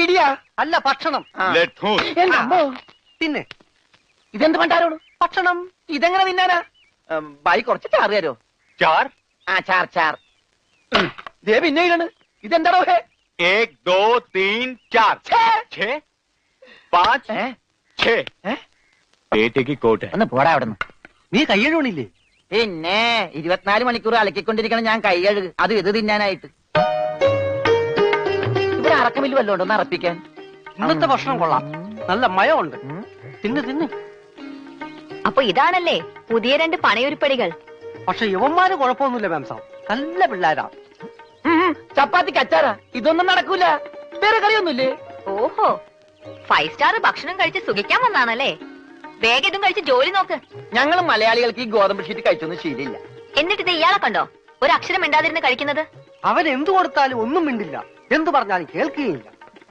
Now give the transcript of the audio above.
ഇടിയാ അല്ല ഭക്ഷണം. തിന്നെ. ഇതെന്ത് പണ്ടാരോട് ഭക്ഷണം ഇതെങ്ങനെ തിന്നാനാ? ബായി കുറച്ച് ചാറ് തരോ? चार ചാർ ചാർ. ദേ പിന്നെ ഇതാണ്. ഇതെന്താണോ? 1 2 3 4 6 5 6 പേറ്റയ്ക്ക് കോട്ട്. ഒന്ന് പോടാ അവിടെ നിന്ന്. നീ കയ്യഴുണില്ലേ? പിന്നെ 24 മണിക്കൂർ അലക്കിക്കൊണ്ടിരിക്കണം ഞാൻ കൈ കഴുകു. അത് ഇത് തിന്നാനായിട്ട്. ഇവിടെ അറക്കമില്ല വല്ലോണ്ട് ഒന്ന് അറപ്പിക്കാൻ. ഇന്നത്തെ ഭക്ഷണം കൊള്ളാം. നല്ല മയമുണ്ട്. തിന്ന് തിന്ന്. അപ്പൊ ഇതാണല്ലേ പുതിയ 2 പണയൊരുപ്പടികൾ. പക്ഷെ യുവന്മാര് കുഴപ്പമൊന്നുമില്ല മാംസം. നല്ല പിള്ളേരാ. ചപ്പാത്തിക്ക് അച്ചാറാ. ഇതൊന്നും നടക്കൂല. വേറെ കറിയൊന്നുമില്ലേ? ഓഹോ, 5 സ്റ്റാർ ഭക്ഷണം കഴിച്ച് സുഖിക്കാൻ വന്നാണല്ലേ? വേഗം ഇതും കഴിച്ച് ജോലി നോക്ക്. ഞങ്ങൾ മലയാളികൾക്ക് ഈ ഗോതമ്പ് ഷീറ്റ് കഴിച്ചൊന്നും ശീലില്ല. എന്നിട്ട് ഇത് ഇയാളെ കണ്ടോ ഒരു അക്ഷരം മിണ്ടാതിരുന്ന് കഴിക്കുന്നത്? അവൻ എന്തു കൊടുത്താലും ഒന്നും മിണ്ടില്ല. എന്തു പറഞ്ഞാലും കേൾക്കുകയില്ല.